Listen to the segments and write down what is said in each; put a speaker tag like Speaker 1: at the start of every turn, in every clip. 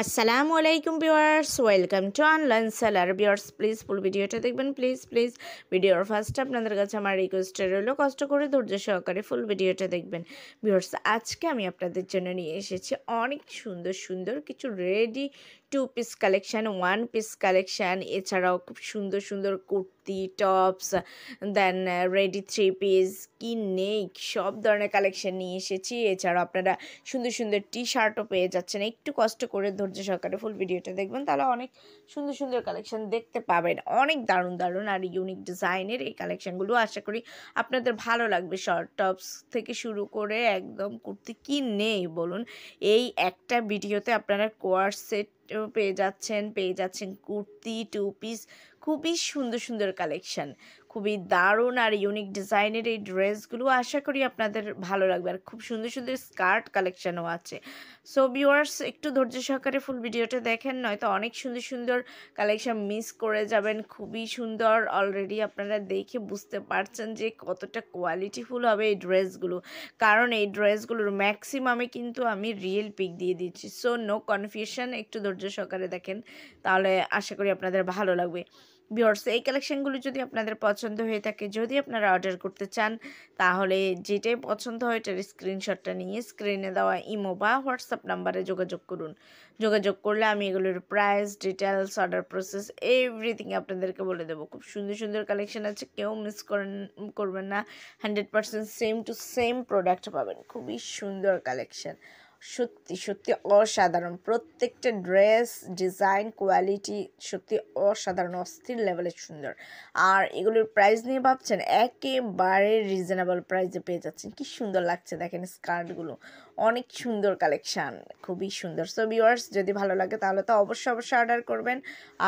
Speaker 1: আসসালামু আলাইকুম viewers, welcome to online seller. Viewers please ফুল ভিডিওটা দেখবেন, প্লিজ ভিডিওর ফার্স্টে আপনাদের কাছে আমার রিকোয়েস্ট রইলো কষ্ট করে ধৈর্য সহকারে ফুল ভিডিওটা দেখবেন। ভিউয়ার্স আজকে আমি আপনাদের জন্য নিয়ে এসেছি অনেক সুন্দর সুন্দর কিছু ready 2 piece collection, 1 piece collection, এছাড়াও খুব সুন্দর সুন্দর কুর্তি, টপস, দেন রেডি 3 পিস, কি নেই সব ধরনের কালেকশান নিয়ে এসেছি। এছাড়াও আপনারা সুন্দর সুন্দর টি শার্টও পেয়ে যাচ্ছেন। একটু কষ্ট করে ধৈর্য সহকারে ফুল ভিডিওটা দেখবেন, তাহলে অনেক সুন্দর সুন্দর কালেকশন দেখতে পাবেন। অনেক দারুণ দারুণ আর ইউনিক ডিজাইনের এই কালেকশনগুলো আশা করি আপনাদের ভালো লাগবে। শর্ট টপস থেকে শুরু করে একদম কুর্তি, কি নেই বলুন। এই একটা ভিডিওতে আপনারা কোয়ার সেট পেয়ে যাচ্ছেন কুর্তি, 2 পিস, খুবই সুন্দর সুন্দর কালেকশন, খুবই দারুণ আর ইউনিক ডিজাইনের এই ড্রেসগুলো আশা করি আপনাদের ভালো লাগবে। আর খুব সুন্দর সুন্দর স্কার্ট কালেকশনও আছে। সো ভিউয়ার্স একটু ধৈর্য সহকারে ফুল ভিডিওটা দেখেন, নয়তো অনেক সুন্দর সুন্দর কালেকশন মিস করে যাবেন। খুবই সুন্দর, অলরেডি আপনারা দেখে বুঝতে পারছেন যে কতটা কোয়ালিটিফুল হবে এই ড্রেসগুলো, কারণ এই ড্রেসগুলোর ম্যাক্সিমামে কিন্তু আমি রিয়েল পিক দিয়ে দিচ্ছি। সো নো কনফিউশন, একটু ধৈর্য সহকারে দেখেন, তাহলে আশা করি আপনাদের ভালো লাগবে। ভিউয়ার্স এই কালেকশনগুলো যদি আপনাদের পছন্দ হয়ে থাকে, যদি আপনারা অর্ডার করতে চান, তাহলে যেটাই পছন্দ হয় এটার স্ক্রিনশটটা নিয়ে স্ক্রিনে দেওয়া ইমো বা হোয়াটসঅ্যাপ নাম্বারে যোগাযোগ করুন। যোগাযোগ করলে আমি এগুলোর price, details, order process everything আপনাদেরকে বলে দেবো। খুব সুন্দর সুন্দর কালেকশন আছে, কেউ মিস করবেন না। 100% সেম টু সেম প্রোডাক্ট পাবেন। খুবই সুন্দর কালেকশন, সত্যি সত্যি অসাধারণ। প্রত্যেকটা ড্রেস, ডিজাইন, কোয়ালিটি সত্যি অসাধারণ, অস্থির লেভেলের সুন্দর। আর এগুলোর প্রাইস নিয়ে ভাবছেন, একেবারে রিজনেবল প্রাইসে পেয়ে যাচ্ছেন। কি সুন্দর লাগছে দেখেন স্কার্টগুলো, অনেক সুন্দর কালেকশান, খুবই সুন্দর। সো ভিউয়ার্স যদি ভালো লাগে তাহলে তো অবশ্যই অর্ডার করবেন।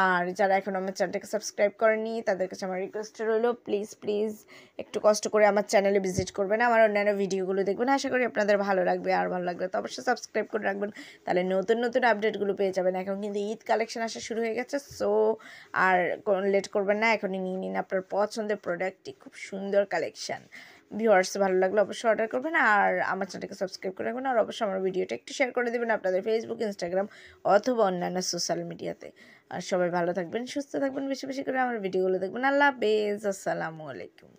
Speaker 1: আর যারা এখন আমার চ্যানেলটাকে সাবস্ক্রাইব করেনি তাদের কাছে আমার রিকোয়েস্ট রইল, প্লিজ একটু কষ্ট করে আমার চ্যানেলে ভিজিট করবেন, আমার অন্যান্য ভিডিওগুলো দেখবেন। আশা করি আপনাদের ভালো লাগবে। আর ভালো লাগলে তো অবশ্যই সাবস্ক্রাইব করে রাখবেন, তাহলে নতুন নতুন আপডেটগুলো পেয়ে যাবেন। এখন কিন্তু ঈদ কালেকশন আসা শুরু হয়ে গেছে। সো আর লেট করবেন না, এখনই নিয়ে নিন আপনার পছন্দের প্রোডাক্টটি। খুব সুন্দর কালেকশান। ভিউয়ার্স ভালো লাগলে অবশ্যই অর্ডার করবেন, আর আমার চ্যানেলকে সাবস্ক্রাইব করে রাখবেন, আর অবশ্যই আমার ভিডিওটা একটু শেয়ার করে দেবেন আপনাদের ফেসবুক, ইনস্টাগ্রাম অথবা অন্যান্য সোশ্যাল মিডিয়াতে। আর সবাই ভালো থাকবেন, সুস্থ থাকবেন, বেশি বেশি করে আমার ভিডিওগুলো দেখবেন। আল্লাহ হাফেজ, আসসালামু আলাইকুম।